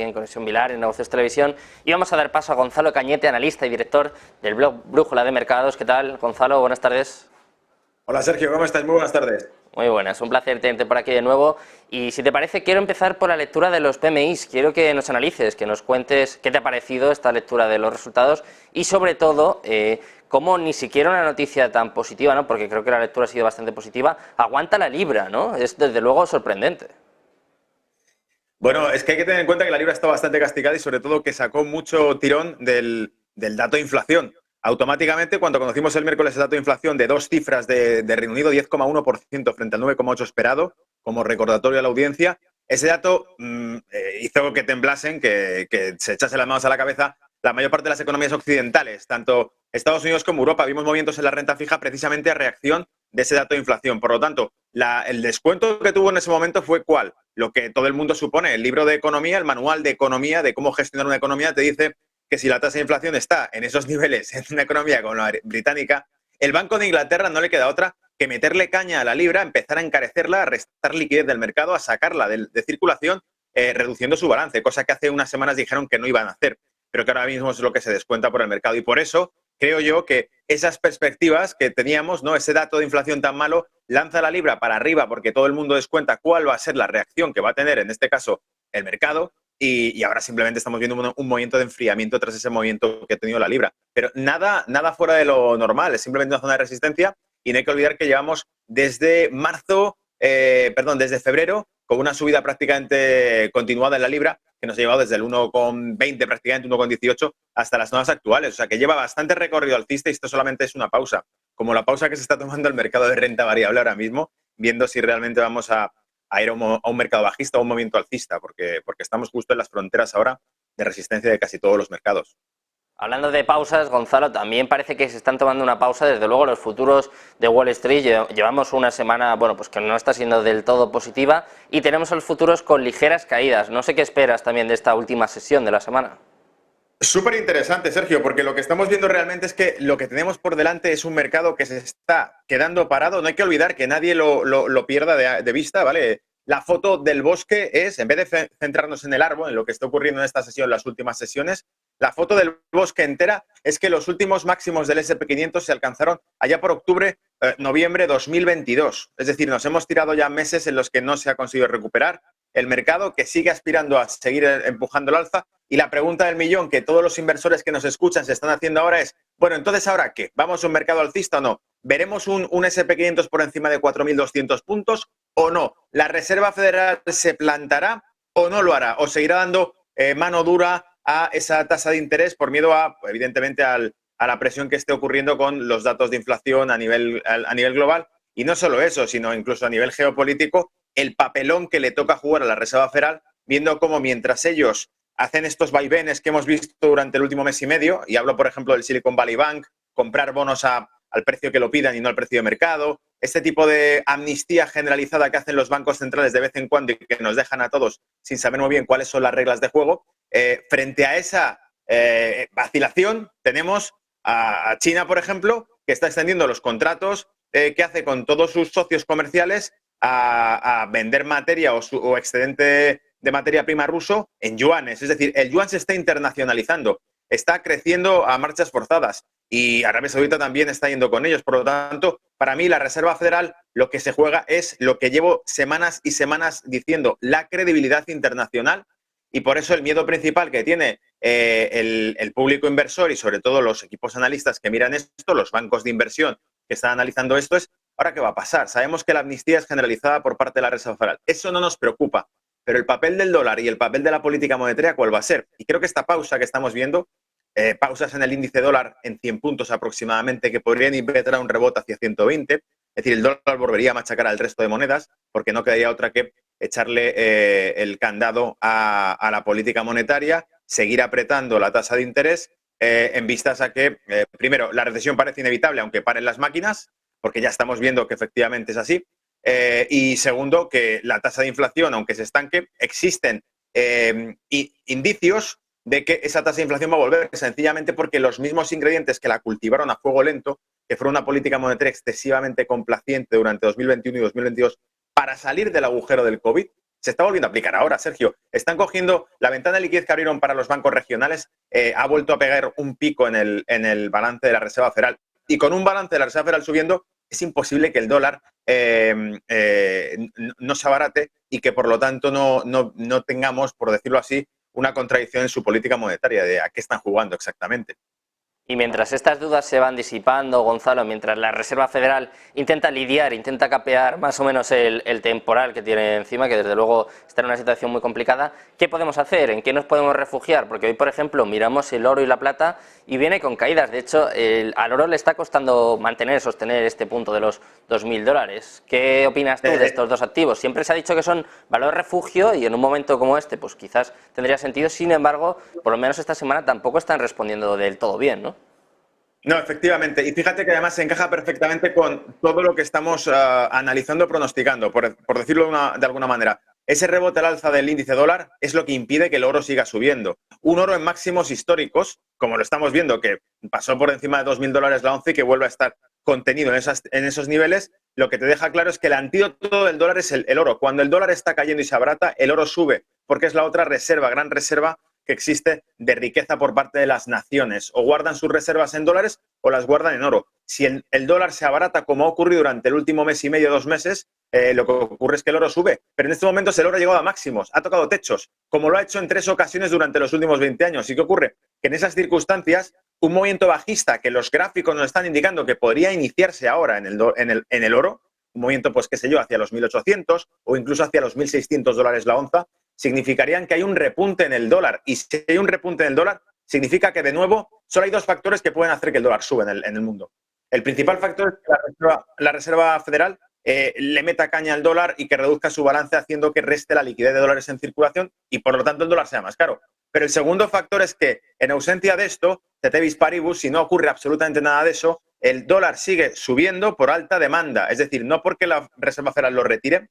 en Conexión Vilar, en Negocios Televisión, y vamos a dar paso a Gonzalo Cañete, analista y director del blog Brújula de Mercados. ¿Qué tal, Gonzalo? Buenas tardes. Hola Sergio, ¿cómo estás? Muy buenas tardes. Muy buenas, un placer tenerte por aquí de nuevo. Y si te parece, quiero empezar por la lectura de los PMIs. Quiero que nos analices, que nos cuentes qué te ha parecido esta lectura de los resultados y, sobre todo, cómo ni siquiera una noticia tan positiva, ¿no?, porque creo que la lectura ha sido bastante positiva, aguanta la libra, ¿no? Es desde luego sorprendente. Bueno, es que hay que tener en cuenta que la libra está bastante castigada y sobre todo que sacó mucho tirón del dato de inflación. Automáticamente, cuando conocimos el miércoles el dato de inflación de dos cifras de Reino Unido, 10,1% frente al 9,8% esperado, como recordatorio a la audiencia, ese dato hizo que temblasen, que se echase las manos a la cabeza la mayor parte de las economías occidentales, tanto Estados Unidos como Europa. Vimos movimientos en la renta fija precisamente a reacción de ese dato de inflación. Por lo tanto, el descuento que tuvo en ese momento fue ¿cuál? Lo que todo el mundo supone. El libro de economía, el manual de economía, de cómo gestionar una economía, te dice que si la tasa de inflación está en esos niveles en una economía como la británica, el Banco de Inglaterra no le queda otra que meterle caña a la libra, empezar a encarecerla, a restar liquidez del mercado, a sacarla de circulación, reduciendo su balance, cosa que hace unas semanas dijeron que no iban a hacer, pero que ahora mismo es lo que se descuenta por el mercado. Y por eso creo yo que esas perspectivas que teníamos, ¿no?, ese dato de inflación tan malo, lanza la libra para arriba porque todo el mundo descuenta cuál va a ser la reacción que va a tener, en este caso, el mercado. Y ahora simplemente estamos viendo un movimiento de enfriamiento tras ese movimiento que ha tenido la libra. Pero nada fuera de lo normal, es simplemente una zona de resistencia y no hay que olvidar que llevamos desde desde febrero, con una subida prácticamente continuada en la libra, que nos ha llevado desde el 1,20 prácticamente, 1,18, hasta las zonas actuales. O sea, que lleva bastante recorrido alcista y esto solamente es una pausa, como la pausa que se está tomando el mercado de renta variable ahora mismo, viendo si realmente vamos a ir a un mercado bajista o un movimiento alcista, porque estamos justo en las fronteras ahora de resistencia de casi todos los mercados. Hablando de pausas, Gonzalo, también parece que se están tomando una pausa. Desde luego, los futuros de Wall Street llevamos una semana, bueno, pues que no está siendo del todo positiva y tenemos a los futuros con ligeras caídas. No sé qué esperas también de esta última sesión de la semana. Súper interesante, Sergio, porque lo que estamos viendo realmente es que lo que tenemos por delante es un mercado que se está quedando parado. No hay que olvidar que nadie lo pierda de vista, ¿vale? La foto del bosque es, en vez de centrarnos en el árbol, en lo que está ocurriendo en esta sesión, las últimas sesiones, la foto del bosque entera es que los últimos máximos del S&P 500 se alcanzaron allá por noviembre 2022. Es decir, nos hemos tirado ya meses en los que no se ha conseguido recuperar el mercado, que sigue aspirando a seguir empujando el alza. Y la pregunta del millón que todos los inversores que nos escuchan se están haciendo ahora es, bueno, entonces ¿ahora qué? ¿Vamos a un mercado alcista o no? ¿Veremos un S&P 500 por encima de 4.200 puntos o no? ¿La Reserva Federal se plantará o no lo hará? ¿O seguirá dando mano dura a esa tasa de interés por miedo evidentemente, a la presión que esté ocurriendo con los datos de inflación a nivel global? Y no solo eso, sino incluso a nivel geopolítico, el papelón que le toca jugar a la Reserva Federal, viendo cómo mientras ellos hacen estos vaivenes que hemos visto durante el último mes y medio, y hablo, por ejemplo, del Silicon Valley Bank, comprar bonos al precio que lo pidan y no al precio de mercado, este tipo de amnistía generalizada que hacen los bancos centrales de vez en cuando y que nos dejan a todos sin saber muy bien cuáles son las reglas de juego. Frente a esa vacilación, tenemos a China, por ejemplo, que está extendiendo los contratos que hace con todos sus socios comerciales a vender materia o excedente de materia prima ruso en yuanes. Es decir, el yuan se está internacionalizando, está creciendo a marchas forzadas y Arabia Saudita también está yendo con ellos. Por lo tanto, para mí la Reserva Federal lo que se juega es lo que llevo semanas y semanas diciendo, la credibilidad internacional. Y por eso el miedo principal que tiene el público inversor y sobre todo los equipos analistas que miran esto, los bancos de inversión que están analizando esto, es ¿ahora qué va a pasar? Sabemos que la amnistía es generalizada por parte de la Reserva Federal. Eso no nos preocupa. Pero el papel del dólar y el papel de la política monetaria, ¿cuál va a ser? Y creo que esta pausa que estamos viendo, pausas en el índice dólar en 100 puntos aproximadamente, que podrían impetrar un rebote hacia 120, es decir, el dólar volvería a machacar al resto de monedas, porque no quedaría otra que echarle el candado a la política monetaria, seguir apretando la tasa de interés, en vistas a que, primero, la recesión parece inevitable, aunque paren las máquinas, porque ya estamos viendo que efectivamente es así. Y segundo, que la tasa de inflación, aunque se estanque, existen indicios de que esa tasa de inflación va a volver, sencillamente porque los mismos ingredientes que la cultivaron a fuego lento, que fueron una política monetaria excesivamente complaciente durante 2021 y 2022 para salir del agujero del COVID, se está volviendo a aplicar ahora, Sergio. Están cogiendo la ventana de liquidez que abrieron para los bancos regionales, ha vuelto a pegar un pico en el balance de la Reserva Federal. Y con un balance de la Reserva Federal subiendo, es imposible que el dólar no se abarate y que, por lo tanto, no tengamos, por decirlo así, una contradicción en su política monetaria, de a qué están jugando exactamente. Y mientras estas dudas se van disipando, Gonzalo, mientras la Reserva Federal intenta lidiar, intenta capear más o menos el temporal que tiene encima, que desde luego está en una situación muy complicada, ¿qué podemos hacer? ¿En qué nos podemos refugiar? Porque hoy, por ejemplo, miramos el oro y la plata y viene con caídas. De hecho, al oro le está costando sostener este punto de los $2.000. ¿Qué opinas tú de estos dos activos? Siempre se ha dicho que son valor refugio y en un momento como este, pues quizás tendría sentido. Sin embargo, por lo menos esta semana tampoco están respondiendo del todo bien, ¿no? No, efectivamente. Y fíjate que además se encaja perfectamente con todo lo que estamos analizando, pronosticando, por decirlo de alguna manera. Ese rebote al alza del índice dólar es lo que impide que el oro siga subiendo. Un oro en máximos históricos, como lo estamos viendo, que pasó por encima de $2.000 la onza y que vuelve a estar contenido en esos niveles, lo que te deja claro es que el antídoto del dólar es el oro. Cuando el dólar está cayendo y se abarata, el oro sube, porque es la otra reserva, gran reserva que existe de riqueza por parte de las naciones. O guardan sus reservas en dólares o las guardan en oro. Si el dólar se abarata, como ha ocurrido durante el último mes y medio, 2 meses, lo que ocurre es que el oro sube. Pero en estos momentos el oro ha llegado a máximos, ha tocado techos, como lo ha hecho en 3 ocasiones durante los últimos 20 años. ¿Y qué ocurre? Que en esas circunstancias, un movimiento bajista que los gráficos nos están indicando que podría iniciarse ahora en el oro, un movimiento, pues qué sé yo, hacia los 1.800 o incluso hacia los $1.600 la onza, significarían que hay un repunte en el dólar. Y si hay un repunte en el dólar, significa que, de nuevo, solo hay 2 factores que pueden hacer que el dólar suba en el mundo. El principal factor es que la Reserva Federal le meta caña al dólar y que reduzca su balance, haciendo que reste la liquidez de dólares en circulación y, por lo tanto, el dólar sea más caro. Pero el segundo factor es que, en ausencia de esto, ceteris paribus, si no ocurre absolutamente nada de eso, el dólar sigue subiendo por alta demanda. Es decir, no porque la Reserva Federal lo retire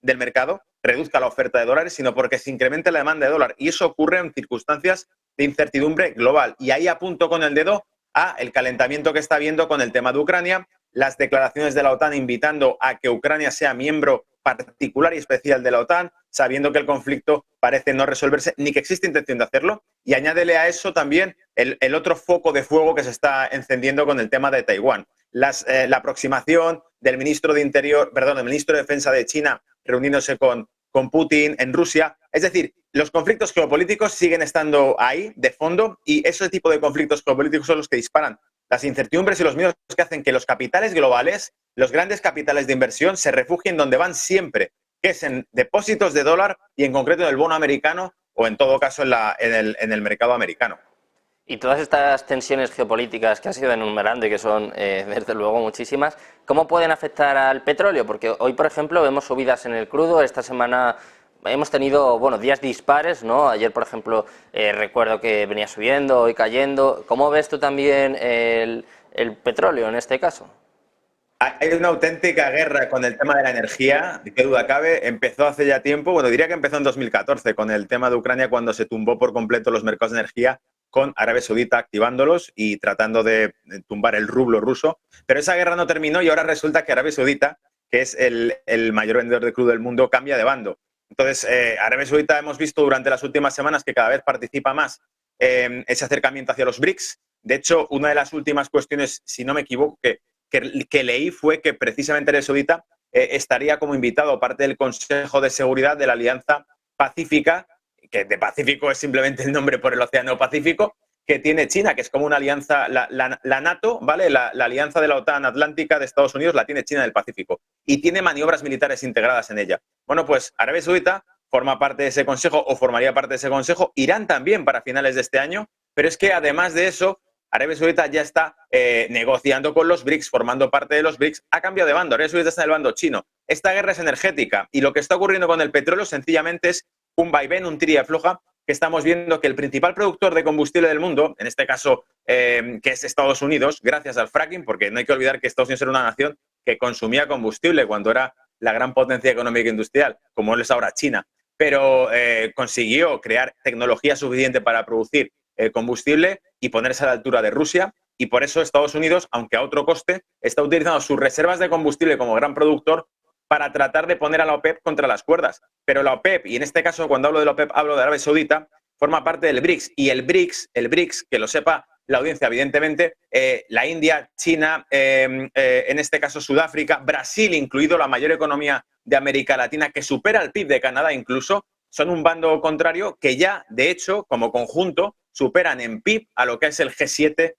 del mercado, reduzca la oferta de dólares, sino porque se incremente la demanda de dólar. Y eso ocurre en circunstancias de incertidumbre global. Y ahí apunto con el dedo a el calentamiento que está habiendo con el tema de Ucrania, las declaraciones de la OTAN invitando a que Ucrania sea miembro particular y especial de la OTAN, sabiendo que el conflicto parece no resolverse, ni que existe intención de hacerlo. Y añádele a eso también el otro foco de fuego que se está encendiendo con el tema de Taiwán. La aproximación del ministro de Defensa de China reuniéndose con Putin en Rusia. Es decir, los conflictos geopolíticos siguen estando ahí, de fondo, y ese tipo de conflictos geopolíticos son los que disparan las incertidumbres y los miedos que hacen que los capitales globales, los grandes capitales de inversión, se refugien donde van siempre, que es en depósitos de dólar y, en concreto, en el bono americano o, en todo caso, en el mercado americano. Y todas estas tensiones geopolíticas que has ido enumerando y que son, desde luego, muchísimas, ¿cómo pueden afectar al petróleo? Porque hoy, por ejemplo, vemos subidas en el crudo. Esta semana hemos tenido, días dispares, ¿no? Ayer, por ejemplo, recuerdo que venía subiendo, hoy cayendo. ¿Cómo ves tú también el petróleo en este caso? Hay una auténtica guerra con el tema de la energía, de qué duda cabe. Empezó hace ya tiempo, diría que empezó en 2014 con el tema de Ucrania, cuando se tumbó por completo los mercados de energía, con Arabia Saudita activándolos y tratando de tumbar el rublo ruso. Pero esa guerra no terminó y ahora resulta que Arabia Saudita, que es el mayor vendedor de crudo del mundo, cambia de bando. Entonces, Arabia Saudita hemos visto durante las últimas semanas que cada vez participa más en ese acercamiento hacia los BRICS. De hecho, una de las últimas cuestiones, si no me equivoco, que leí fue que precisamente Arabia Saudita estaría como invitado, parte del Consejo de Seguridad de la Alianza Pacífica, que de Pacífico es simplemente el nombre por el Océano Pacífico, que tiene China, que es como una alianza, la NATO, ¿vale? La alianza de la OTAN Atlántica de Estados Unidos la tiene China del Pacífico y tiene maniobras militares integradas en ella. Bueno, pues Arabia Saudita forma parte de ese consejo o formaría parte de ese consejo, Irán también para finales de este año, pero es que además de eso, Arabia Saudita ya está negociando con los BRICS, formando parte de los BRICS, ha cambiado de bando. Arabia Saudita está en el bando chino. Esta guerra es energética y lo que está ocurriendo con el petróleo sencillamente es un vaivén, un tira y afloja, que estamos viendo que el principal productor de combustible del mundo, en este caso que es Estados Unidos, gracias al fracking, porque no hay que olvidar que Estados Unidos era una nación que consumía combustible cuando era la gran potencia económica e industrial, como es ahora China, pero consiguió crear tecnología suficiente para producir combustible y ponerse a la altura de Rusia, y por eso Estados Unidos, aunque a otro coste, está utilizando sus reservas de combustible como gran productor para tratar de poner a la OPEP contra las cuerdas. Pero la OPEP, y en este caso cuando hablo de la OPEP hablo de Arabia Saudita, forma parte del BRICS. Y el BRICS, que lo sepa la audiencia, evidentemente, la India, China, en este caso Sudáfrica, Brasil, incluido la mayor economía de América Latina, que supera el PIB de Canadá incluso, son un bando contrario que ya, de hecho, como conjunto, superan en PIB a lo que es el G7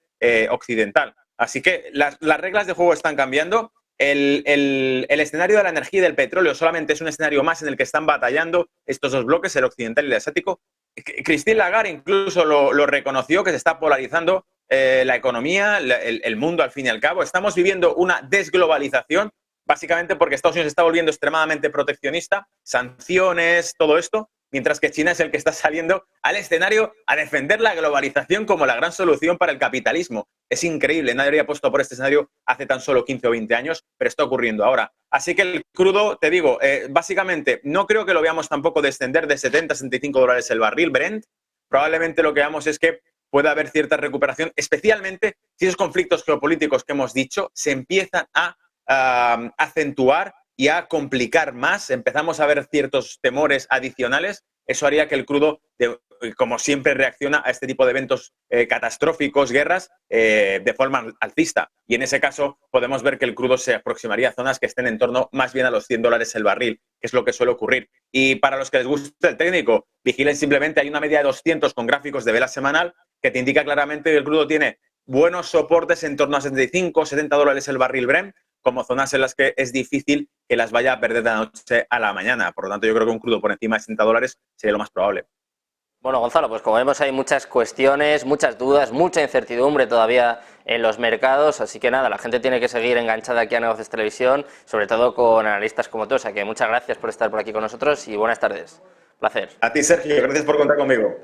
occidental. Así que las reglas de juego están cambiando. El escenario de la energía y del petróleo solamente es un escenario más en el que están batallando estos dos bloques, el occidental y el asiático. Christine Lagarde incluso lo reconoció, que se está polarizando la economía, el mundo al fin y al cabo. Estamos viviendo una desglobalización, básicamente porque Estados Unidos se está volviendo extremadamente proteccionista, sanciones, todo esto, mientras que China es el que está saliendo al escenario a defender la globalización como la gran solución para el capitalismo. Es increíble, nadie habría apostado por este escenario hace tan solo 15 o 20 años, pero está ocurriendo ahora. Así que el crudo, te digo, básicamente no creo que lo veamos tampoco descender de 70 a 65 dólares el barril Brent. Probablemente lo que veamos es que puede haber cierta recuperación, especialmente si esos conflictos geopolíticos que hemos dicho se empiezan a acentuar y a complicar más, empezamos a ver ciertos temores adicionales. Eso haría que el crudo, como siempre, reacciona a este tipo de eventos catastróficos, guerras, de forma alcista. Y en ese caso podemos ver que el crudo se aproximaría a zonas que estén en torno más bien a los 100 dólares el barril, que es lo que suele ocurrir. Y para los que les guste el técnico, vigilen simplemente, hay una media de 200 con gráficos de vela semanal que te indica claramente que el crudo tiene buenos soportes en torno a 75, 70 dólares el barril Brent, como zonas en las que es difícil que las vaya a perder de la noche a la mañana. Por lo tanto, yo creo que un crudo por encima de 60 dólares sería lo más probable. Bueno, Gonzalo, pues como vemos hay muchas cuestiones, muchas dudas, mucha incertidumbre todavía en los mercados, así que nada, la gente tiene que seguir enganchada aquí a Negocios Televisión, sobre todo con analistas como tú, o sea que muchas gracias por estar por aquí con nosotros y buenas tardes. Placer. A ti, Sergio, gracias por contar conmigo.